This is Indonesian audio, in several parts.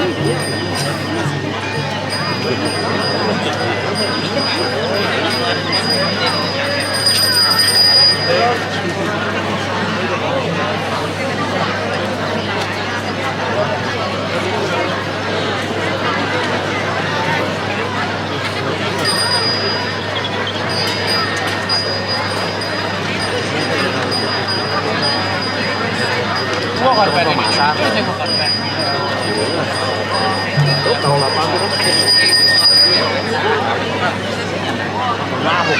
Gua korban ini. Ini gua korban. Kalau lapang itu mabuk.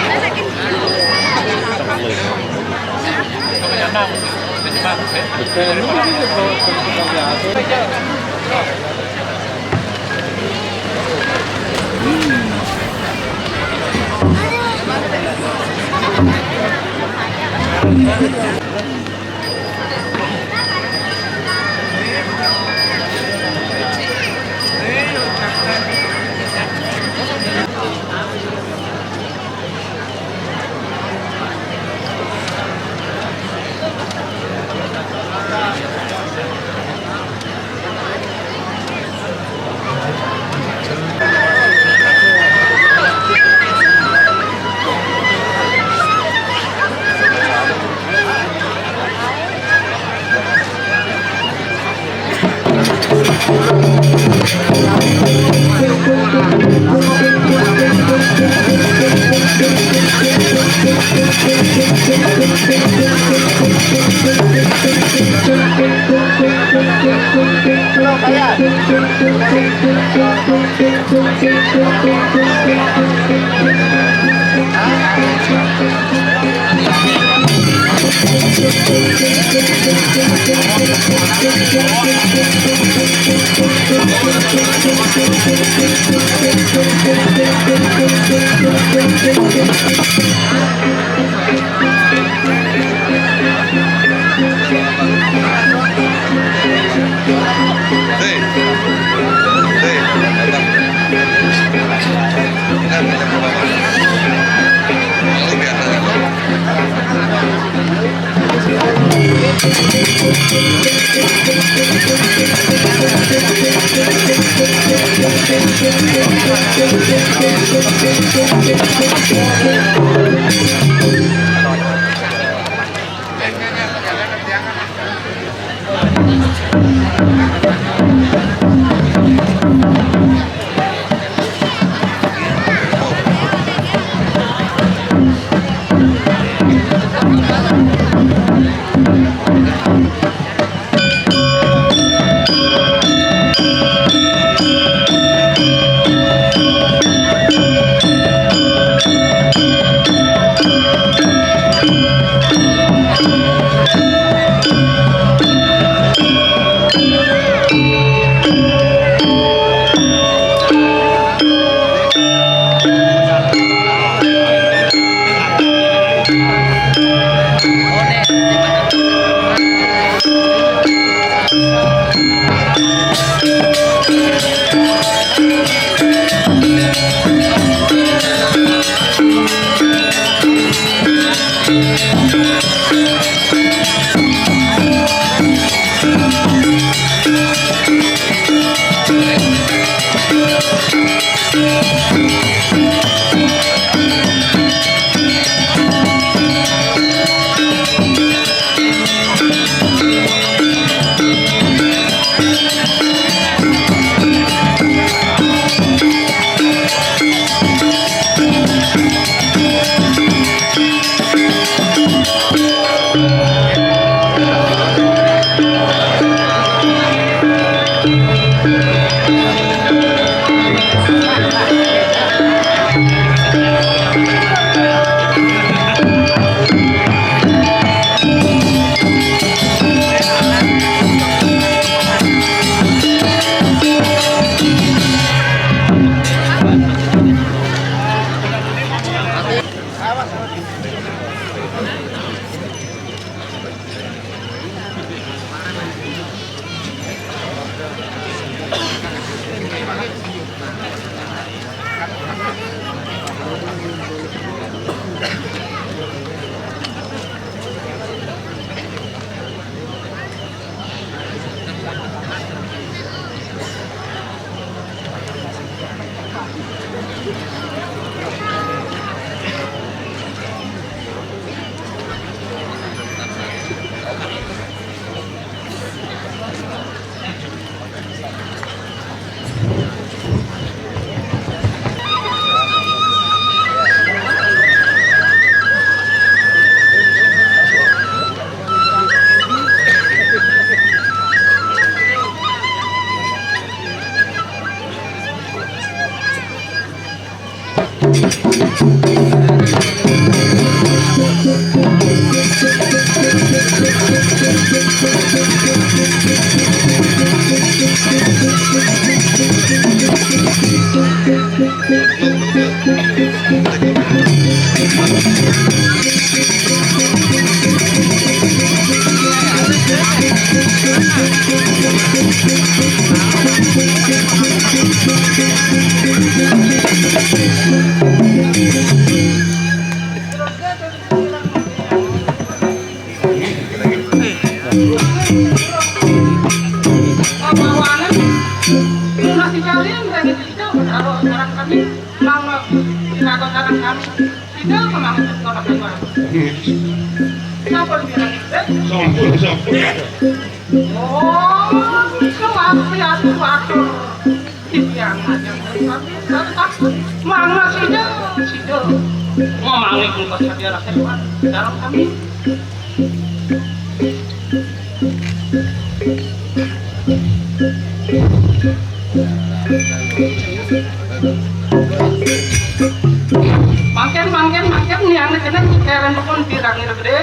Mangken yang kena keren pun pirang itu gede.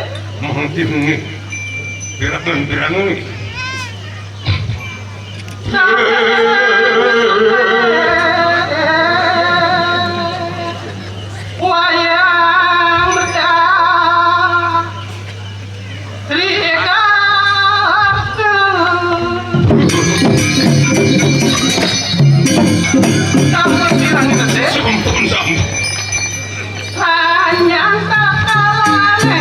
Mungkin pirang. Wayang bedah Trika Sampun pirang itu gede. Sampun. Hanya kakalane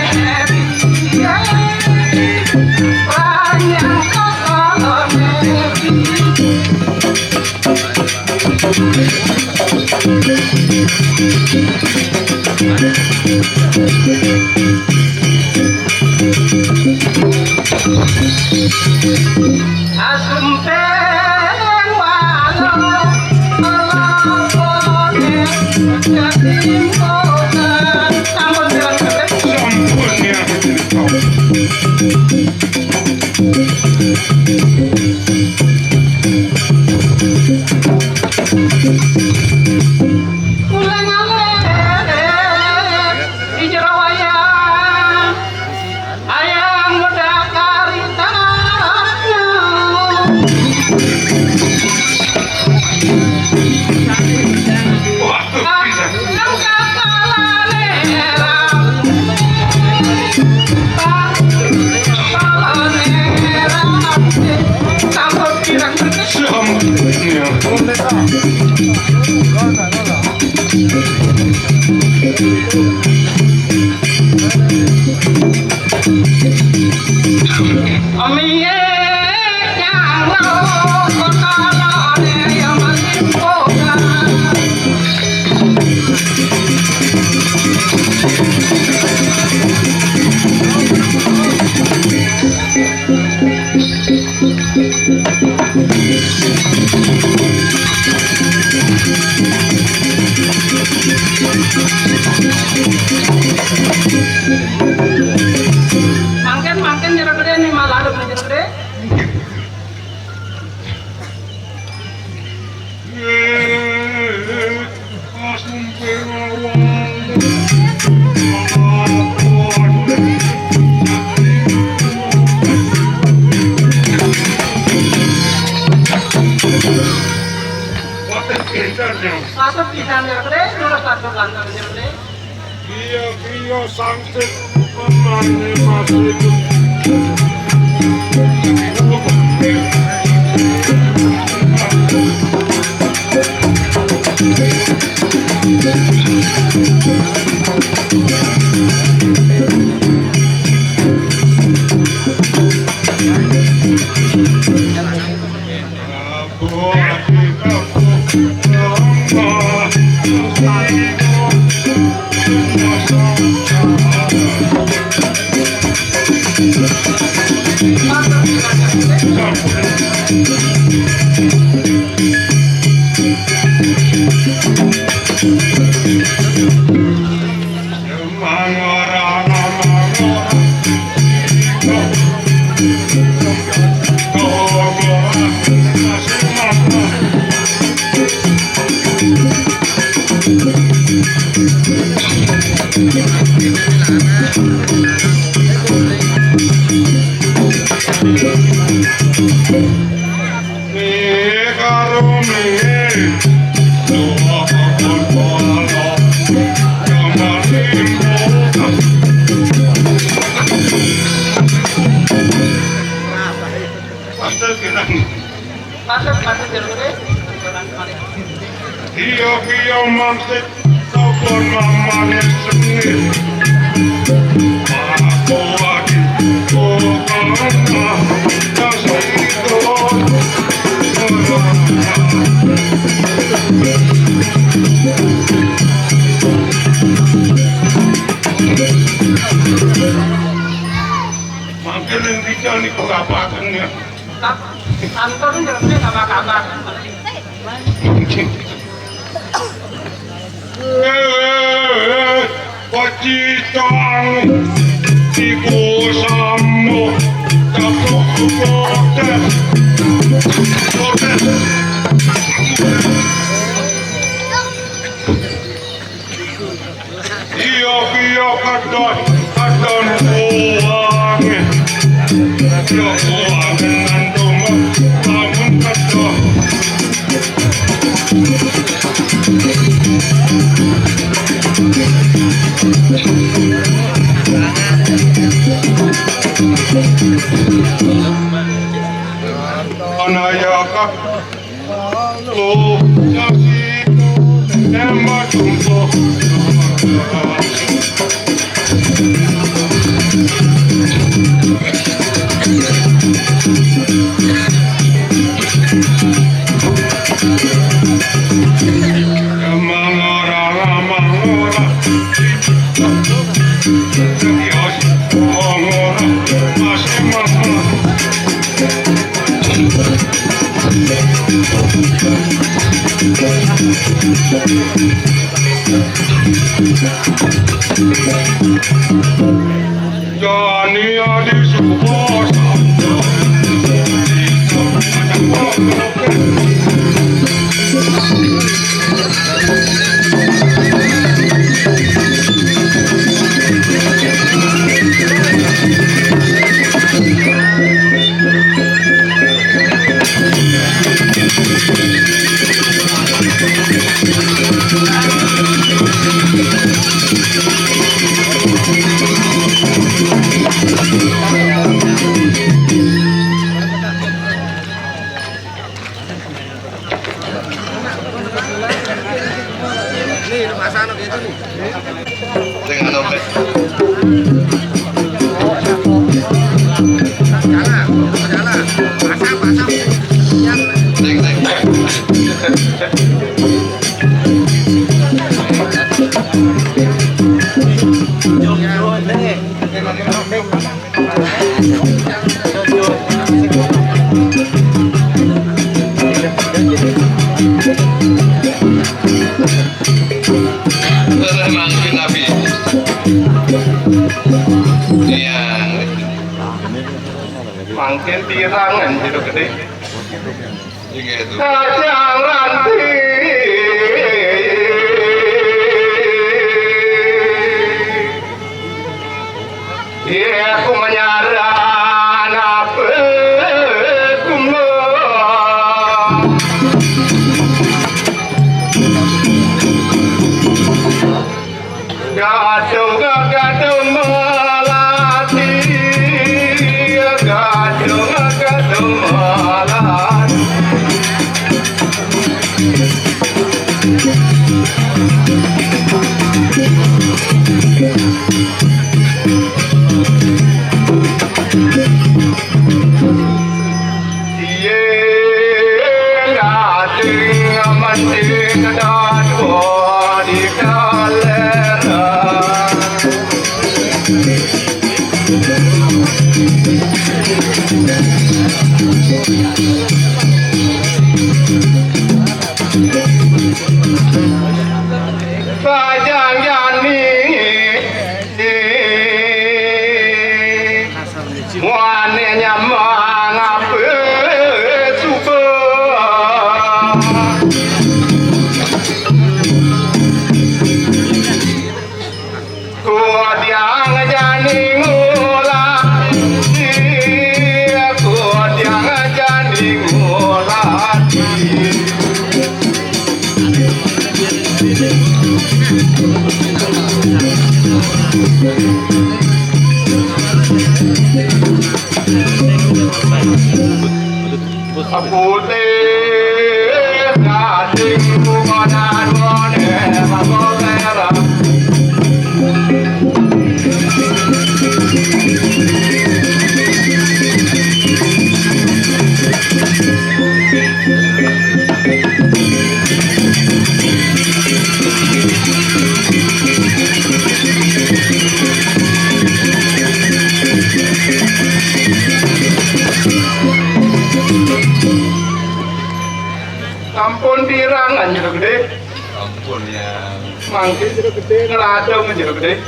hanya kakalane asumpen walau Mangken jero gede nih malah ada jero gede. Masuk pisan jero gede, lurus satu lantar jero gede. Iya sangsit pemane masuk itu. Masuk jalur deh. Iyo mangsit sabon mamane sengit. Aku lagi kokona kasih makin yang dicari kegapatannya. Kantor jalurnya kabar-kabar. Pacitang ibu samo kapok kotes iyo kadon uangin iyo uangin nandung bangun kadon Anayaka lo kasih emak jumbo Mangora Dios Mangora masih mama Jani adi subosa dengan dompet. Mangkin Nabi. Iya. Mangkin tirangan gitu gede. Gitu. Kacang ranti. Iya, aku menyaran apa kumlo. Gadung melati, gadung melati. Iye gadung mati gadung di kalera. Pajang jani muane nyamang apa suba ku diang jani ngula ku diang jani ngula Putih kasih bukan boneka boneka. Ampun pirangan jero gede. Ampun ya. Mangke jero gede, ngeladong jero gede.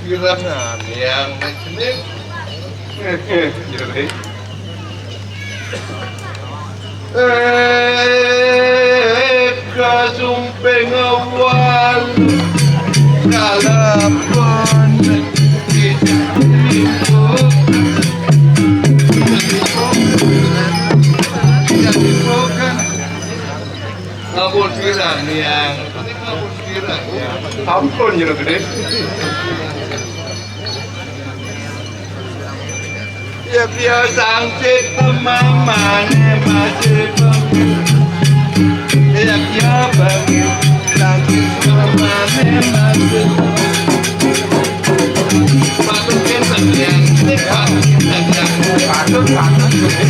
Pirangan yang macamnya Jero gede. Kasumpeng awal kalapan ngabur pirang yang ngabur pirang ya. Ampun jero gede. Ya biasa angkit pemamane masih ya ya bagi angkit pemamane masih masukin yang tepat yang Patut patut gede.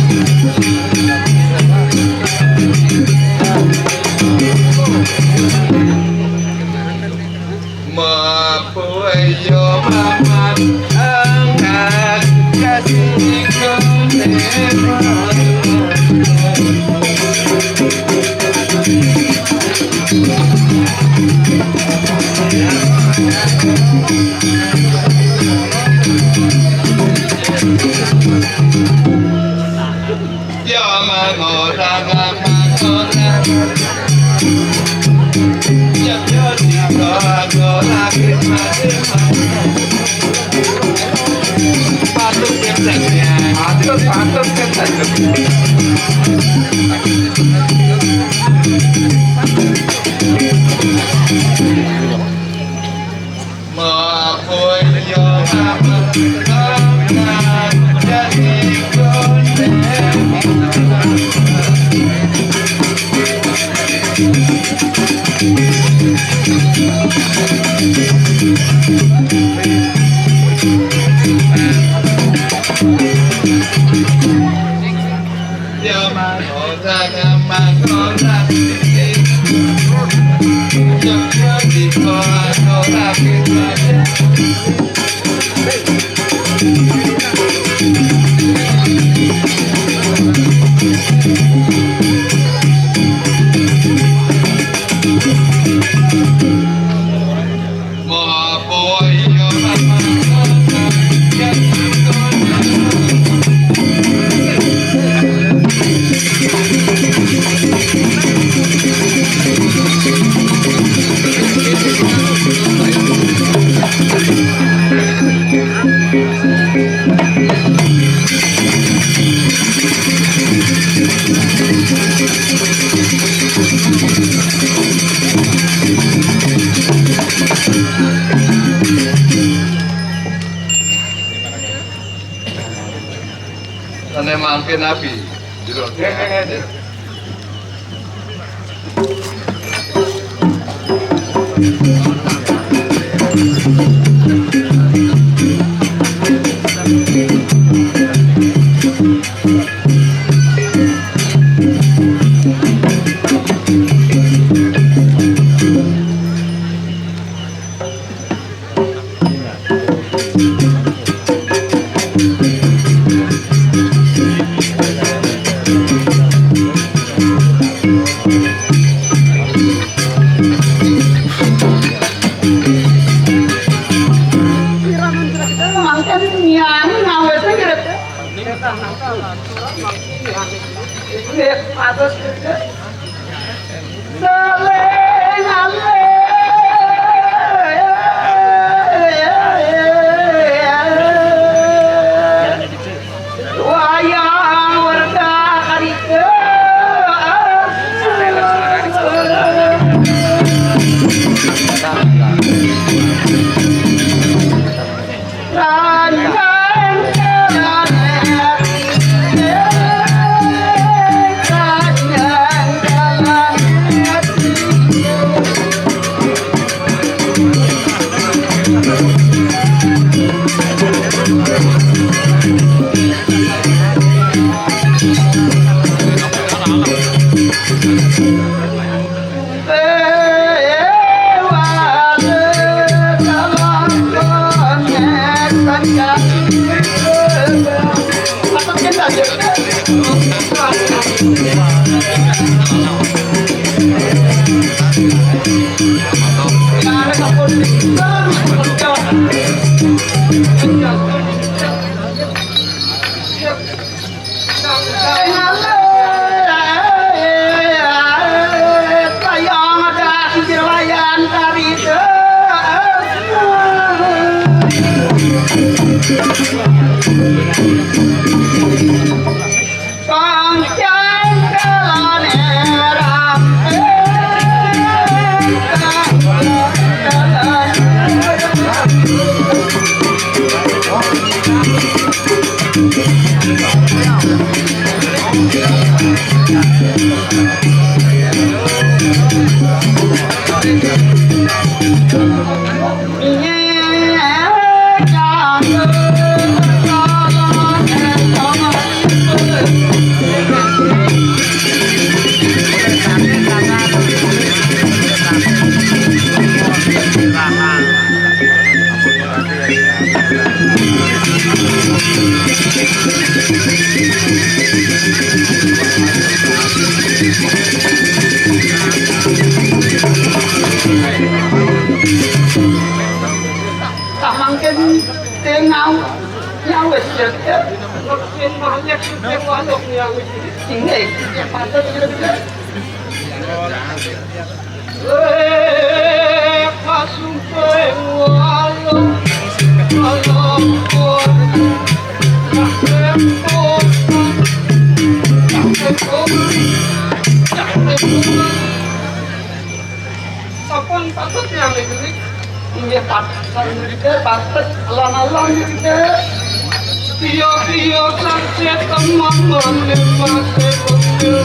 Mapuyo mamat angkat kasih Jangan orang Patut patut kan. Ane mangke nabi. Sapun patut yang dibeli, ini patut alon-alon gitu. Tio sakit teman menikmati betul.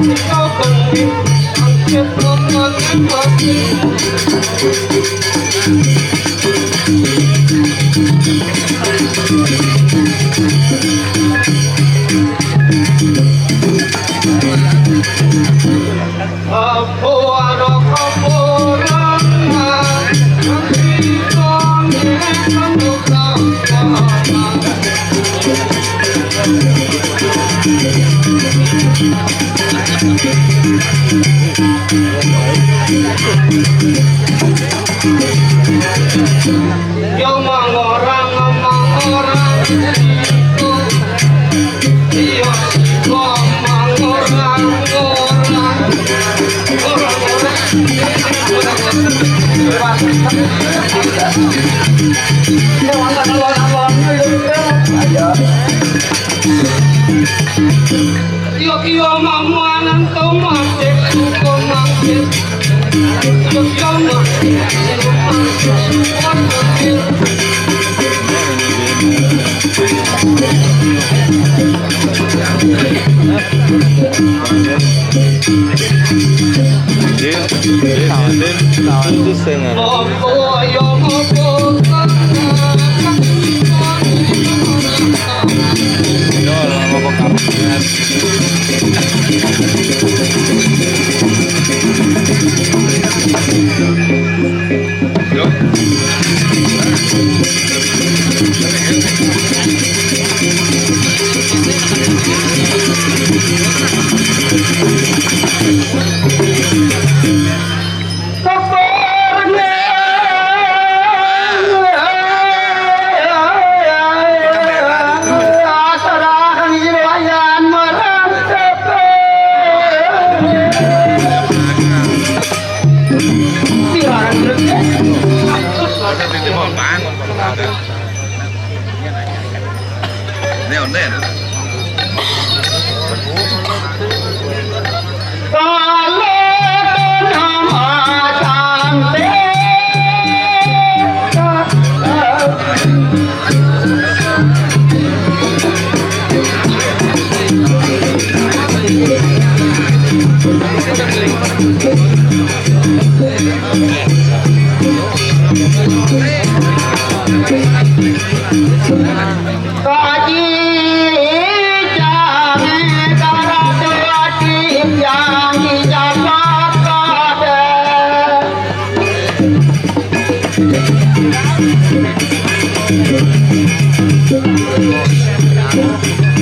Tio benih sakit teman menikmati. Apa ada kapuran? Nanti kamu yo mangorang itu yo mangorang yo mamuanan tomate suko mangkit yo kama Thank you.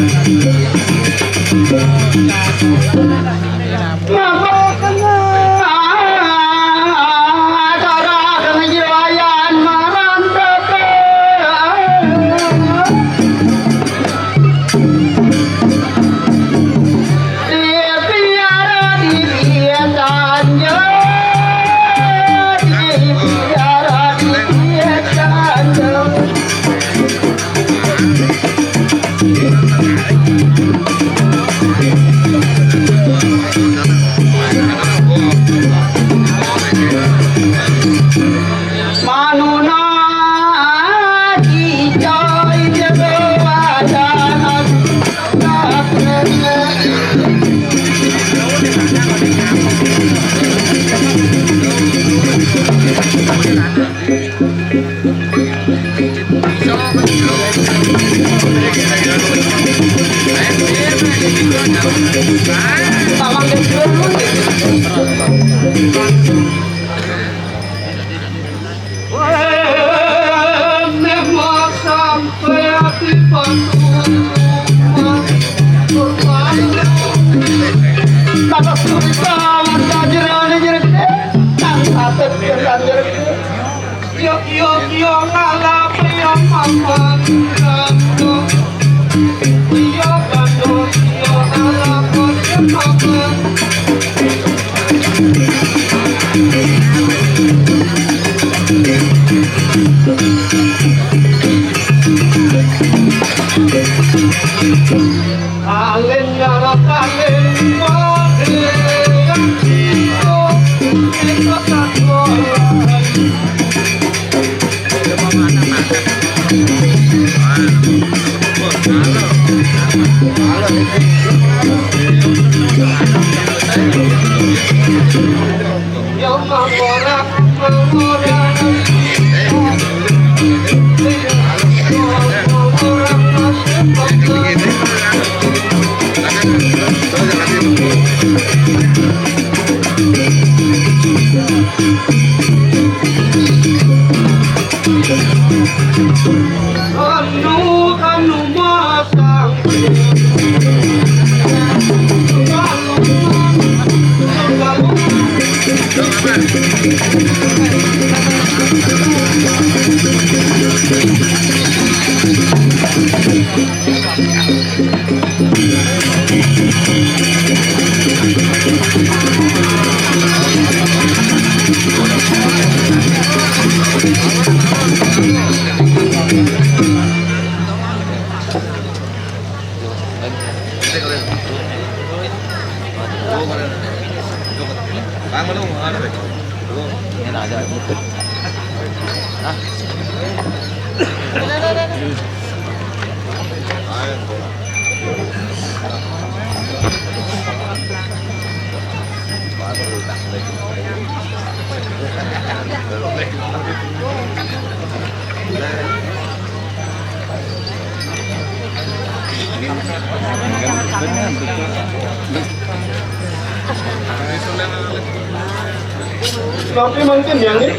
Tapi mungkin yang ini,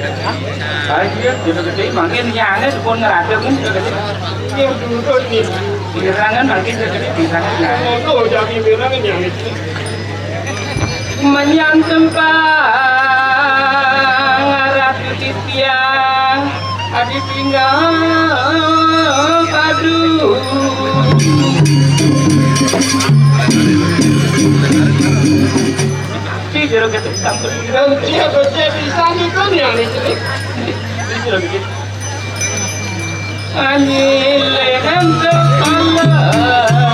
Iya, juga gede, makin nyangnya sepun ngerada pun juga gede. yang dulu ini, Birangan makin gede, birangan nyangnya. oh jadi bilang yang itu. Menyang tempang ratu titya adi tinggal padu si jero gitu campur Dan siapa bisa kan yang itu. jero gitu anile untuk Allah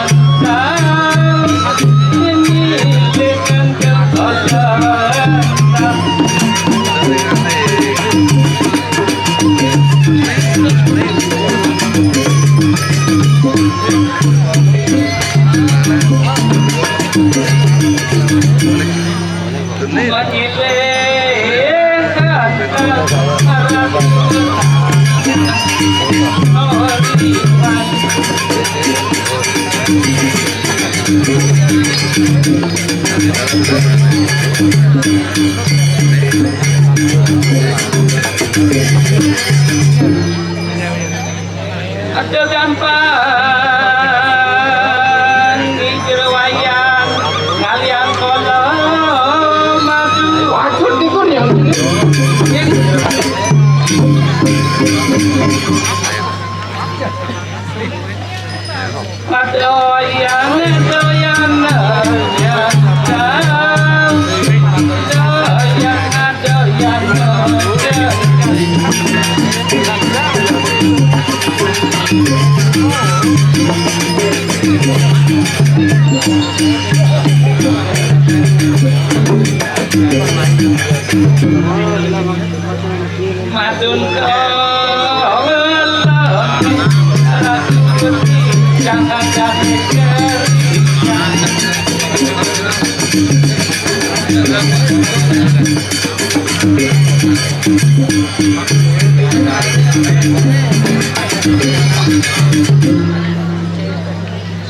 anile untuk Allah Ada gampang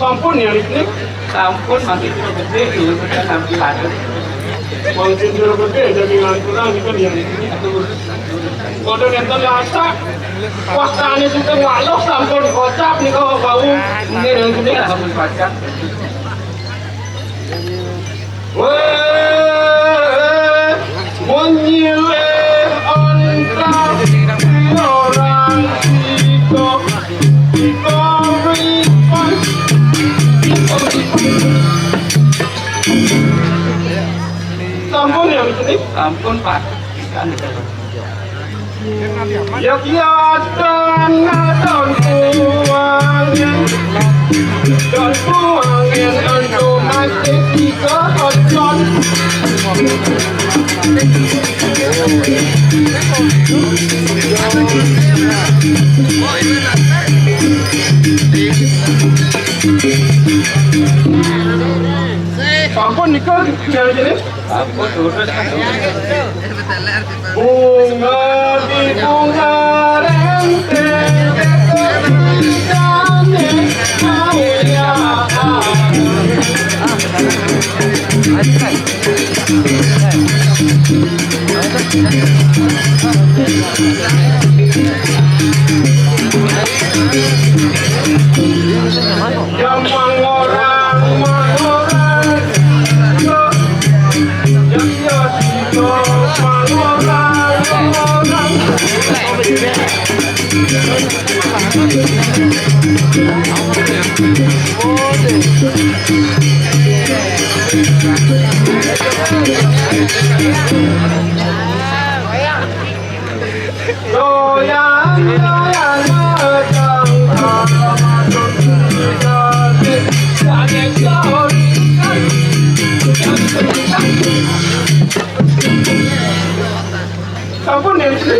Sampun ya ini. Sampun makin gede dulu kita sampai lagi. Makin jero gede jadi kurang itu dia ini. Kode nonton lasa. Wastane juga walau sampun kocap nih kalau kau. Ini yang gede lah sampun pacak. Weh, menyilih antara orang sikok ribon. Sampun ya ini. Sampun pak. Ya dan don buangin untuk masih tiga ojon. Sampun nikah jadi jadi. Sampun dulu. Bunga di bunga renteng jane mulia. Jamang orang Sampun ya itu.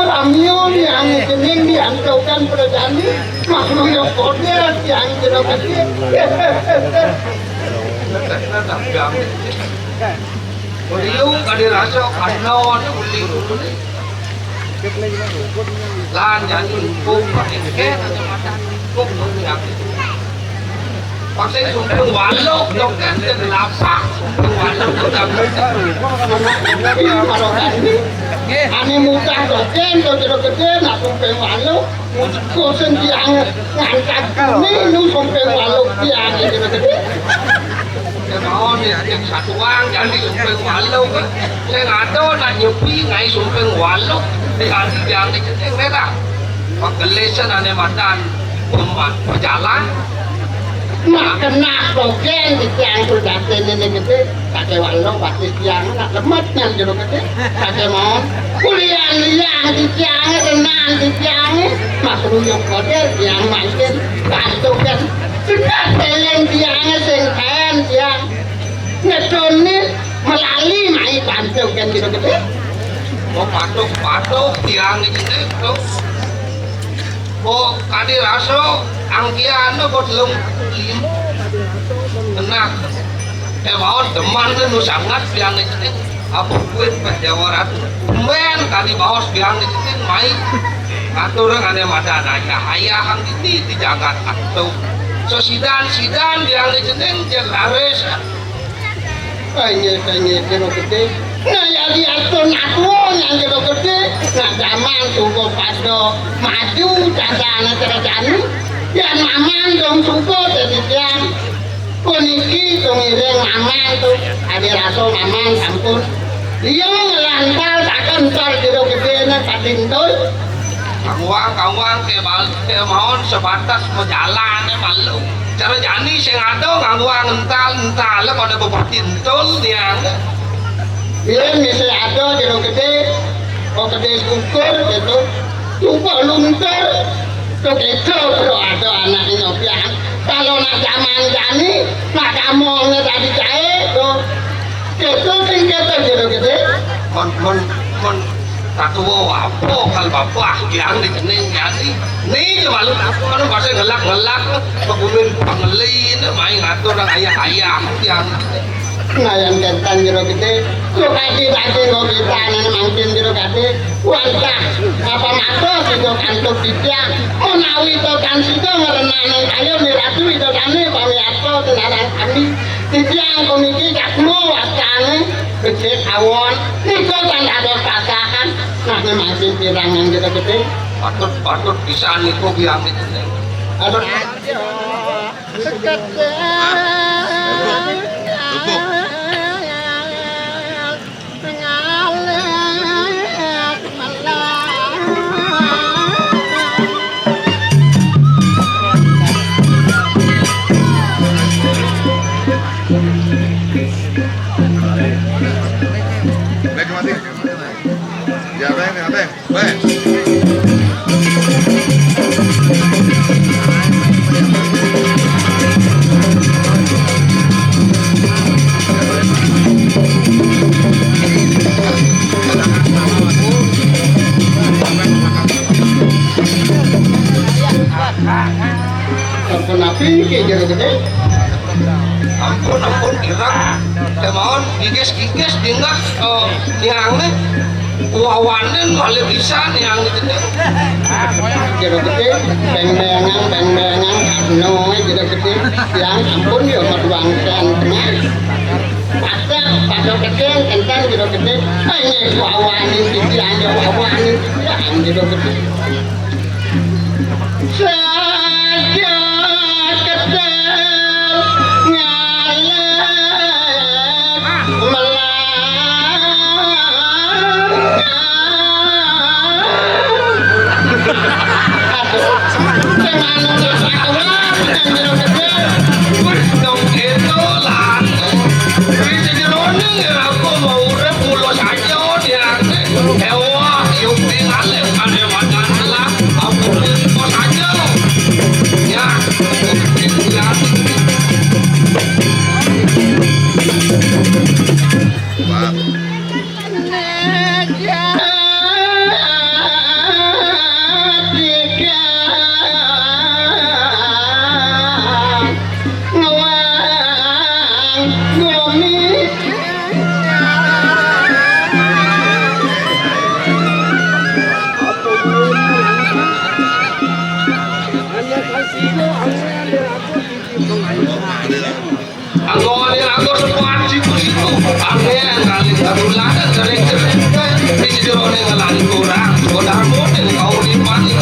Ramyo yang kening diantaukan pada jani makhluk yang koder yang jenak kecil. Beliau kali rasa kanon beli lan jadi hukum pakai hukum yang pakai sumpung walok dokter dan lapak walok ane muka doken dokter kecil nak sumpung walok kosen tiang ngangkat ini nu sumpung walok tiang dokter kecil Đó thì yang satu orang jadi sumpah walau kan. Saya ngado nak nyepi ngai sumpah walau. Di hati yang ni kita merah. Pagkalesan ane matan berjalan. Nak kena progen di tiang tu datang ni kita pakai walau pakai tiang nak lemat kan jero kita pakai mau kuliah liang di tiang tenang di tiang masuk yang kode yang makin bantu kan sudah teleng tiang sengkan tiang ngedon ni melalui mai bantu kan jero kita Mau patok tiang ni kita tu. Mau kadi raso angkian tu bot lung lim. Enak. Mau teman tu nu sangat tiang ni kita. Apa kuat pejawaran. Men kadi bawas tiang ni kita mai. Atau orang ada mata ayah hang ini dijaga atau so sidan tiang ni kita jelares. Tanya jero kita nah ya diatur natuo yang jero gede nah zaman suko pado maju jadana terjani ya maman dong suko jadi tiang kuniki dong ireng maman tuh ada raso maman sampun dia ngelantar tak kentor jero gede nah pating tuh Kawang kayak mau sebatas mau jalan malu cara jani saya ngado ngawang ental lah pada bupati entul dia dia misalnya ada jero gede gede ukur gitu lupa luntur tuh gitu bro ada anak Inopian kalau nak zaman jani nak kamongnya tadi cair tuh gitu tinggal jero gede kon satu apa kalau bapak yang di sini jadi ni cuma lu kan bahasa ngelak pengumuman pengelin main ngatur orang ayah yang nah yang tentang jero gede lu kasih kok kita nih mungkin jero gede wantah apa mato gitu kantuk tiang menawi itu kan situ merenang kayu miratu itu kan nih pamiato tenaran kami tiang komiki kakmu wakane gede awon itu kan ada pasangan nah masih pirangan jero gede patut bisa niku biang itu ada Ya ven. Kenapa ini jero gede? ampun kirang mohon gigis tinggal niangnya wawanen malah bisa niang itu Jero gede, beng-bengan, karno jero gede, yang ampun ya maduang sentengah. Pada gede, enten jero gede, ini wawanin titian, wawanin titian jero gede. Saja kedel ngalek dong itu lah jadi roning aku mau pulau saja dia hewa yuk tinggal ada macam lah aku pulau saja ya Aku semua cipu itu aneh kali tarulah sering ini jorong ngalani kurang kodar model kau di mana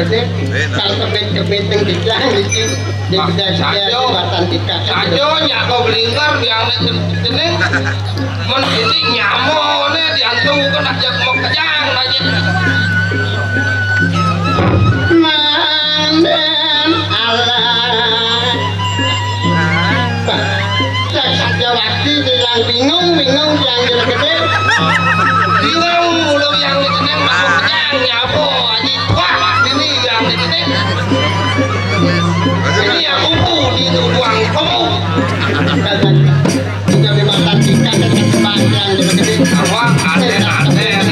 gede kalau kebet yang dicang di kedai jembatan tiga saja nyako belingkar yang jeneng men ini nyamone diantung kena jak mau kejang aja manden Allah saja waktu bilang bingung yang gede bingung mulu yang jeneng mau kejang nyapo aja wah ini yang jeneng ini ya kupu di ruang kamu juga jembatan tiga kan sepanjang gede awak ada yang jeneng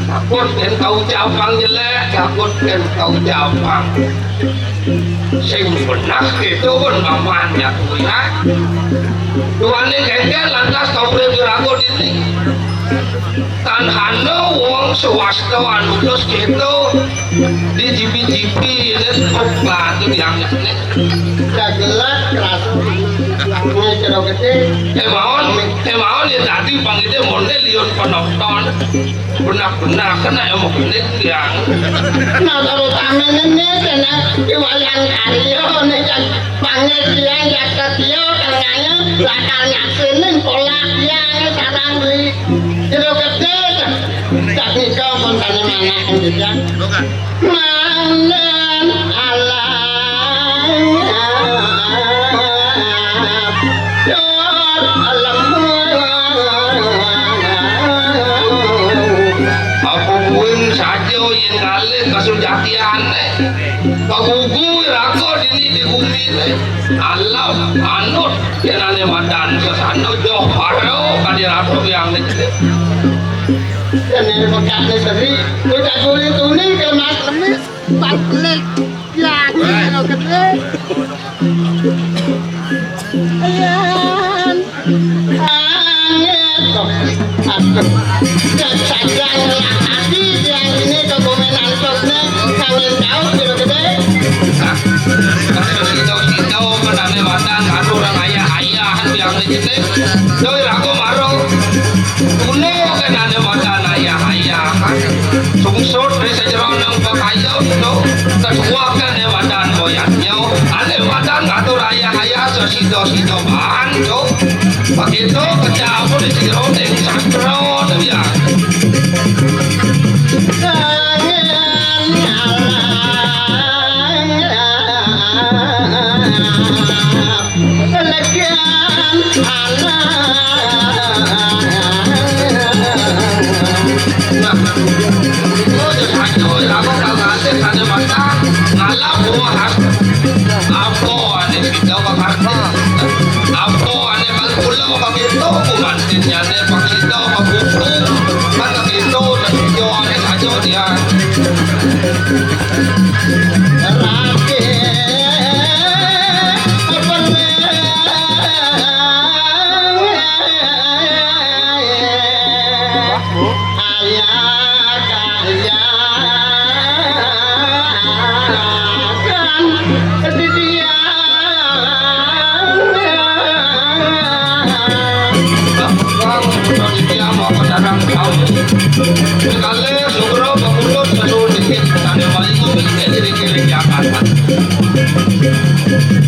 takut dan kau cabang jelek takut dan kau cabang sing benak itu pun mamanya tuh ya Tuhan ini kengkel lantas kau beri rakot ini tanhano wong swasta anu terus gitu di jipi-jipi ini obat itu yang ini jagelat keras ini cerok gede Emaon ya tadi panggilnya model lion penonton benak-benak kena emok ini yang nah kalau tamen ini kena iwayan karyo ini kan panggil dia jaka dia karena bakal nyaksinin kolak dia sarang beli cerok gede tak nikah pun tanya mana yang dia manen Allah yang kali kesujatian kagugu rakor ini di bumi alam anut yang ane madan sesano joh haro kadiratu yang ini ini bekasnya seri udah kulit tuning ke mas lemis balik ya kalau gede ayan angin aduh sajang hati yang ini kebumenan sosnya kangen jauh gitu gede kita menane madan aduh orang ayah-ayahan yang ini doi aku marung kuno kan ane madan ayah-ayahan sungsut dari sejeronang bakayo itu semua kan ane madan boyannya ane madan ngatur ayah-ayah sesido-sido bahan cok begitu kecamu di sejeronang sastro ya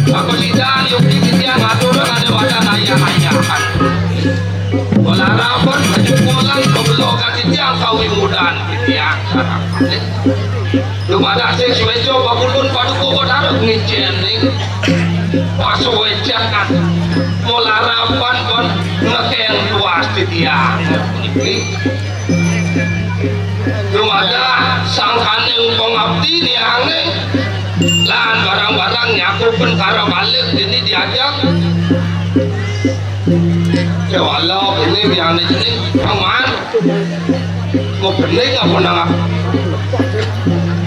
Aku sidang yuk kita ngatur ada wadah ayah-ayahan. Bola rapor kejupulan kebelokan tiang kawi mudan tiang sarang. Dumada sing suwejo babulun paduko bodaruk ngicening. Pasu wecakan. Bola rapor pun ngekeng luas tiang. Walau ini yang ini aman, mau benih apa nang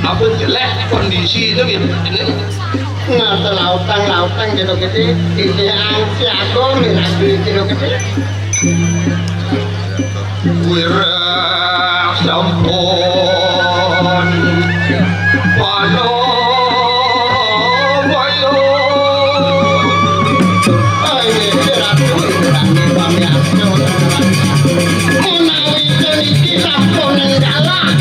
apa jelek kondisi itu gitu ini. Nah, lautan gitu gede, yang siago minati gitu gede. Wira sampun, wano wayo. Ini ratu ini kami aso. Menawi iki sampun galak.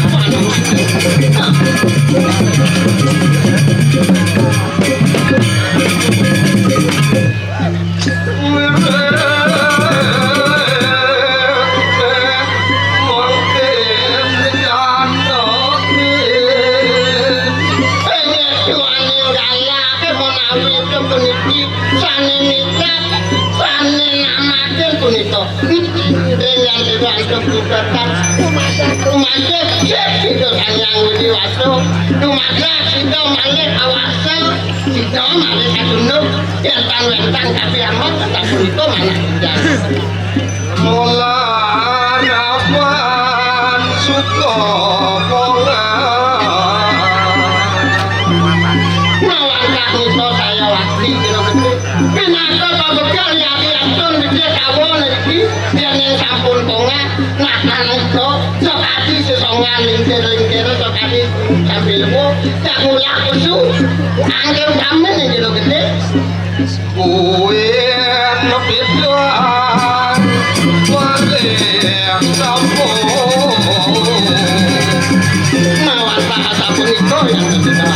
Mula nafan suka lingkir tadi sambil mau tak mulak usul angker kamen yang jero gede Buin piduan Walek sampun mawan bahasa puniko yang kita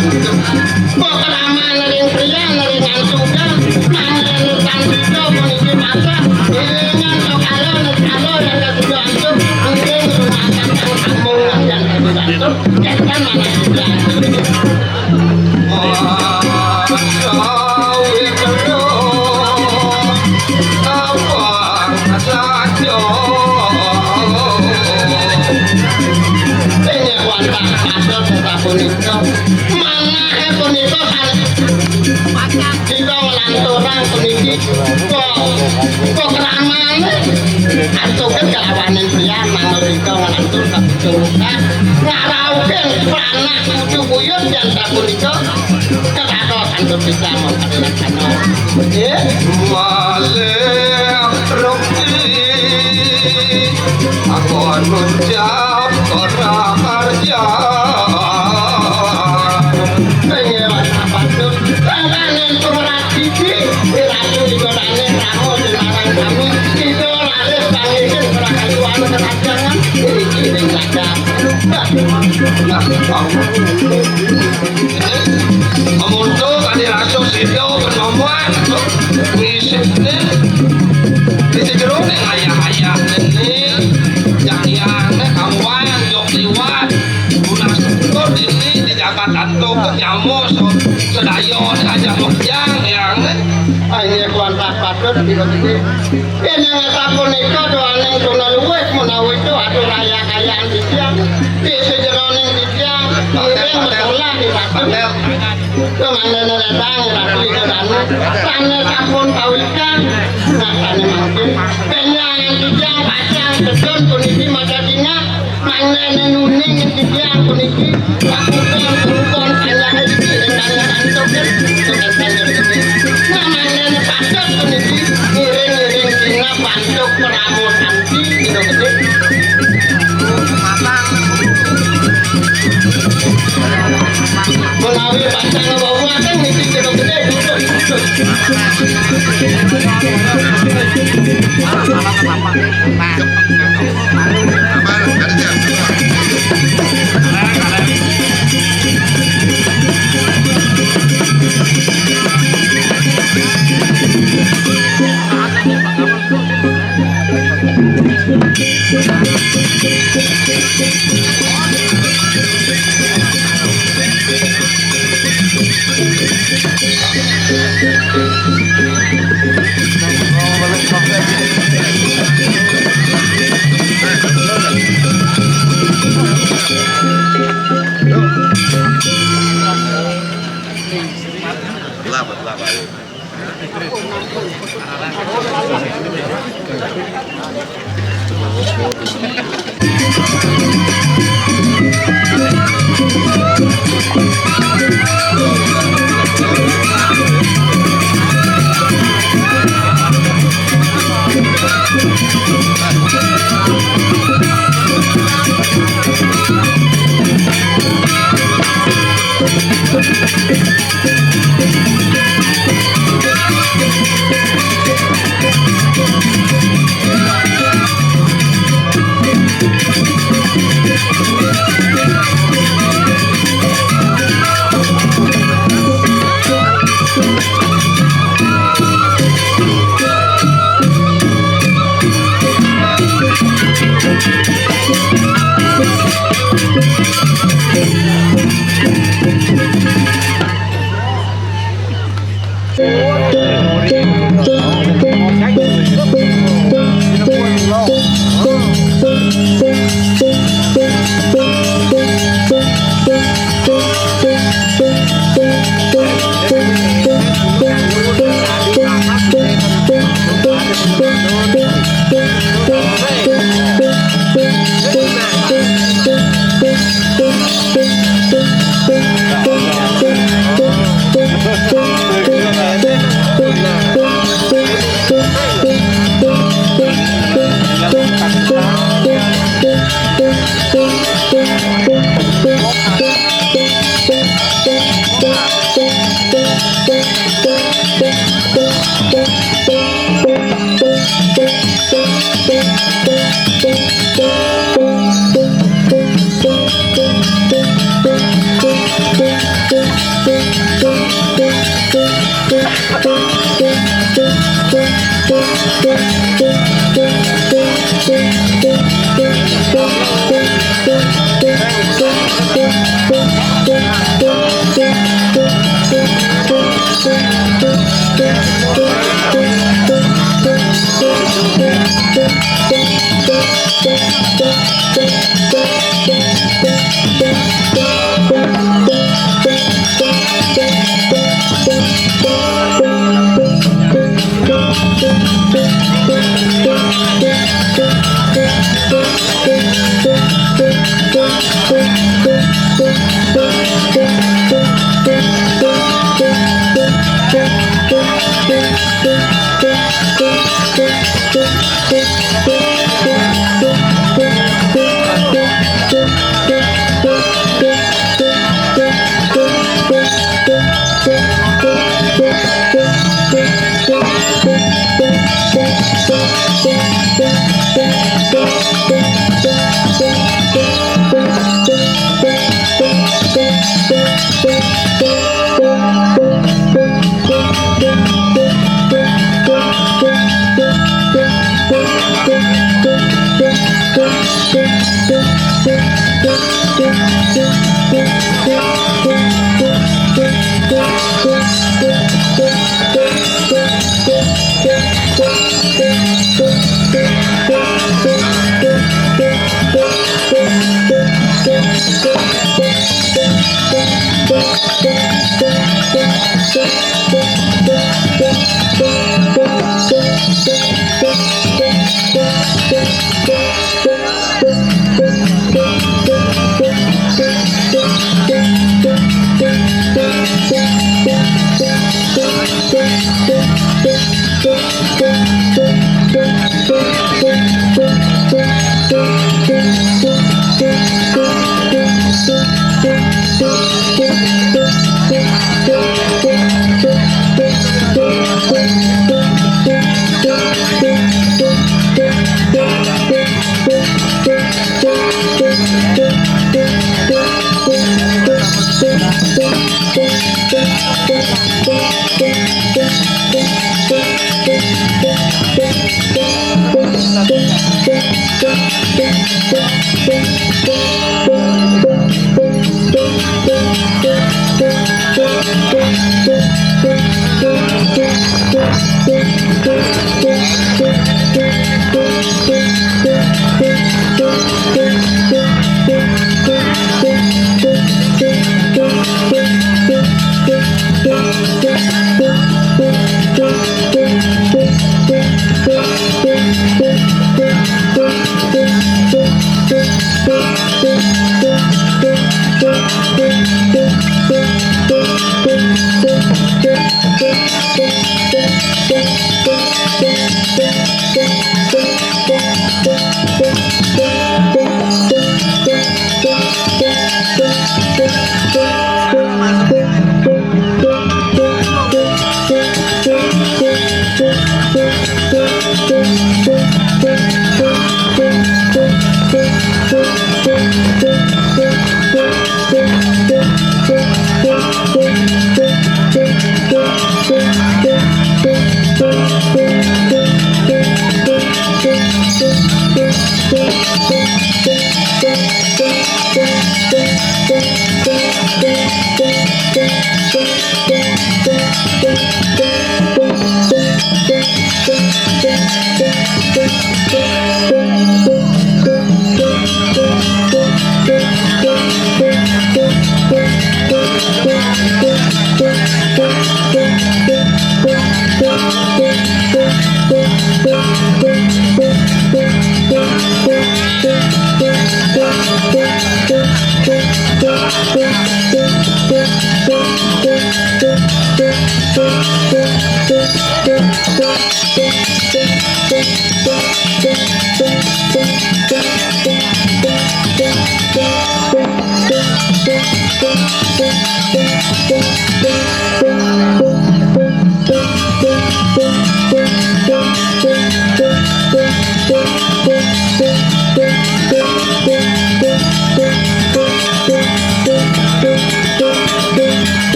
kok keraman nering pria neringan suka mangelukan itu puniki masa iringan sokalo nekalo yang ketiga antuk mungkin rumakan yang kampung yang ketiga antuk jangan mana juga puniko mana puniko kita lanturan puniki kok keraman atau kan kawanan pria manuriko lantur kebetulan ngaraukan peranak kudu buyut dan tak puniko ketako kantor bisa mengadakan Walek rukti Aku ngucap orang kerja Amunto kali raso sido penemuan misalnya di jero ning ayah-ayah ini yang kawan jok liwat unas tur ini di Jakarta tuh kenyamu sedayon aja yang ini kuantak patut ini ngapun itu doaning tuna luwek menawi itu adu raya kayaan di siang di sejeroning di siang ngiring betulah di ratu kemana datang ratu itu dana sana kapun kawikan nah sana mungkin penyangan di siang pacang betul puniki mata dina mana nuning di siang puniki lakukan berukon penyangan di siang dengan antokin namanya pasar puniki ngiring-ngiring dina pantuk peramutan di gitu gede menawi pasar ngebawa kan ngisi gitu gede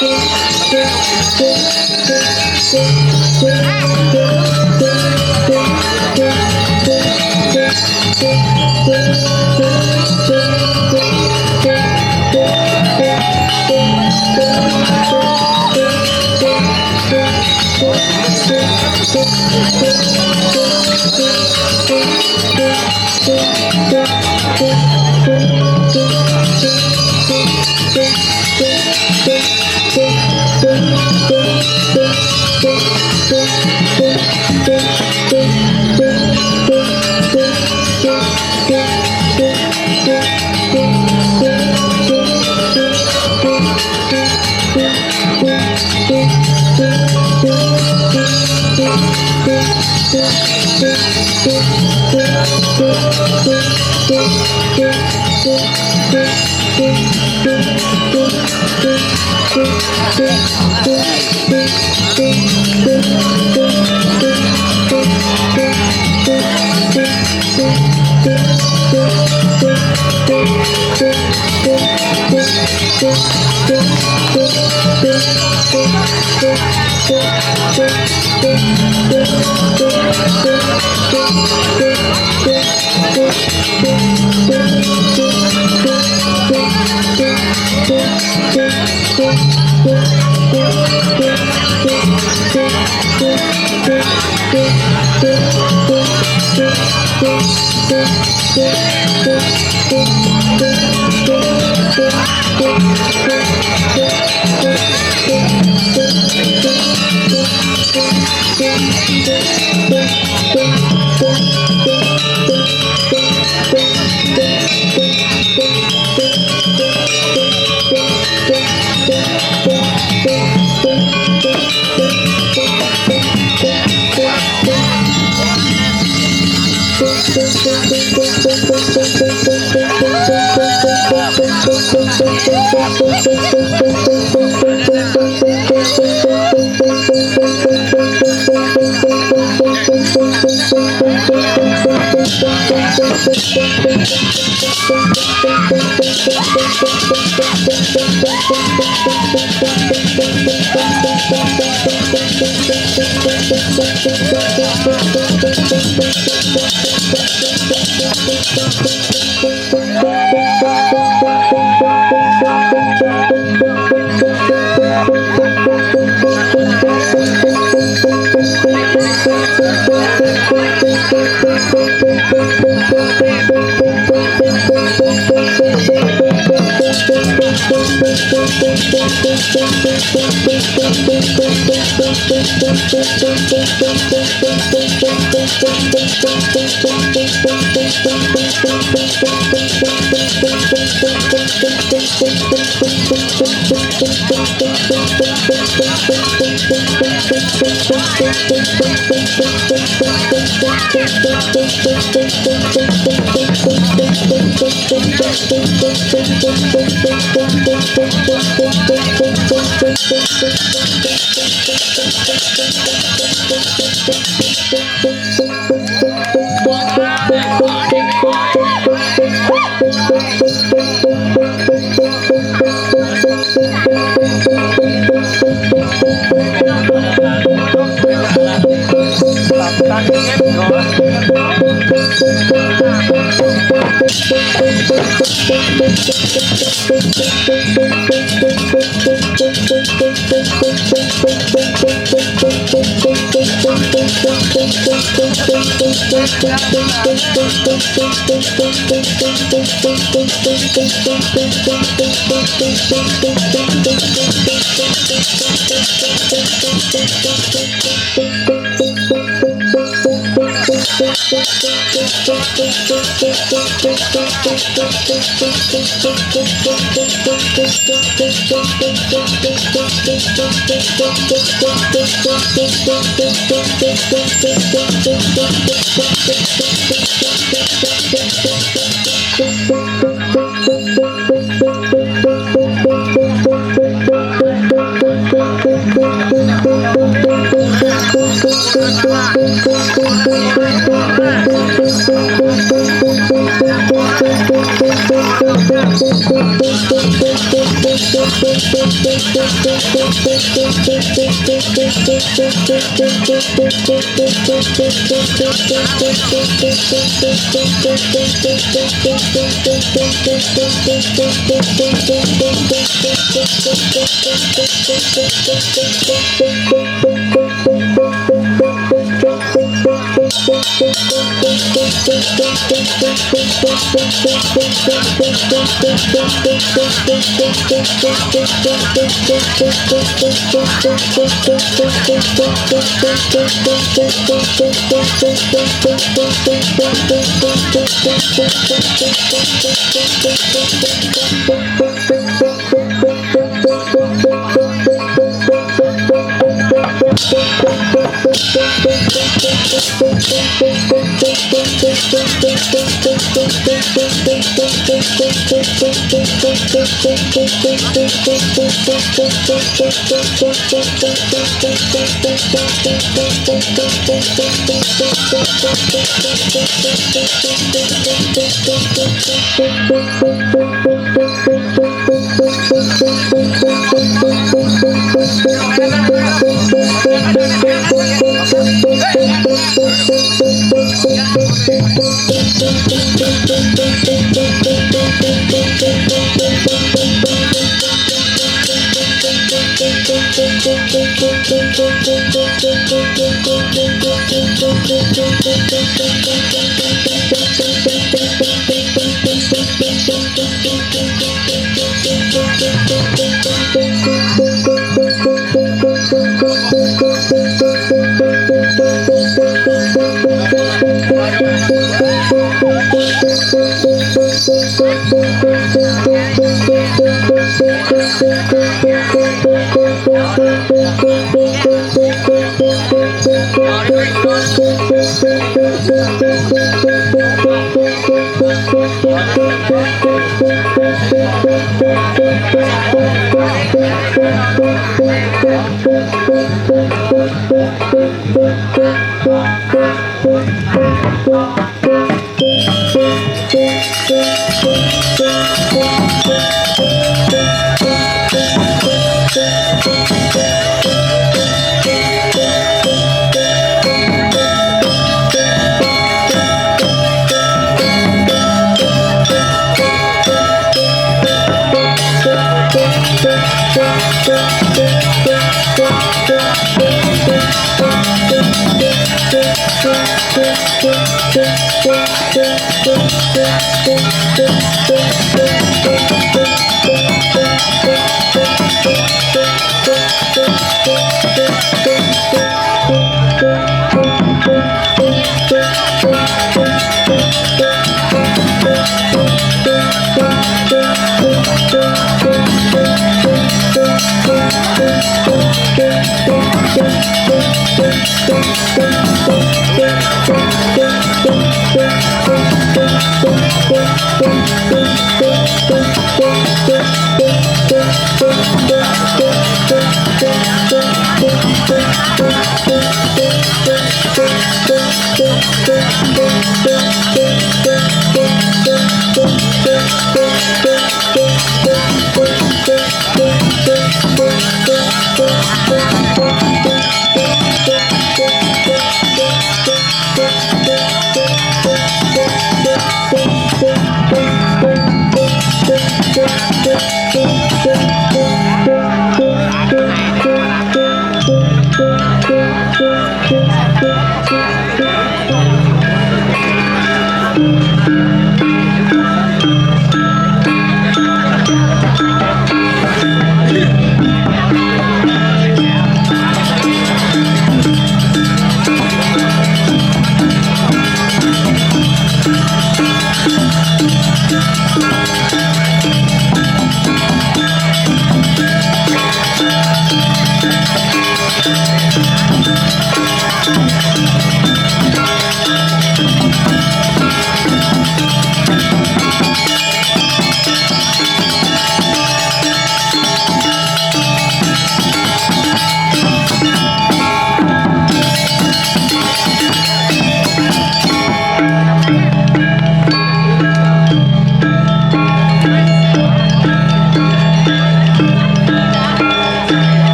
Thank you.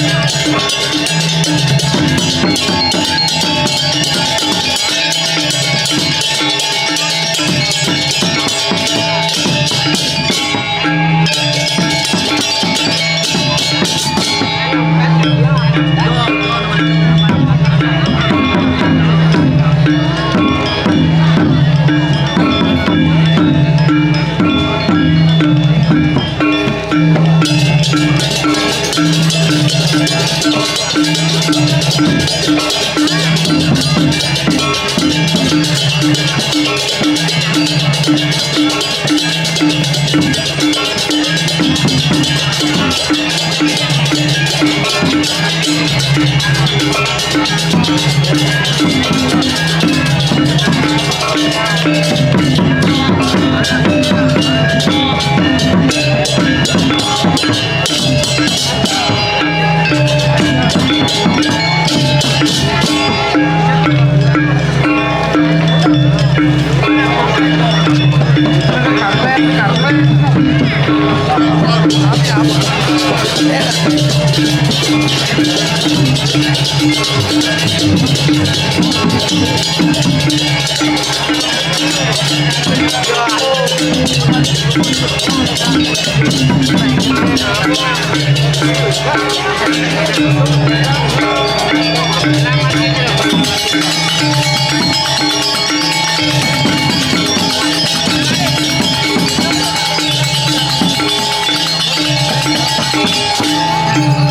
Hãy subscribe cho kênh Ghiền Mì Gõ để không bỏ lỡ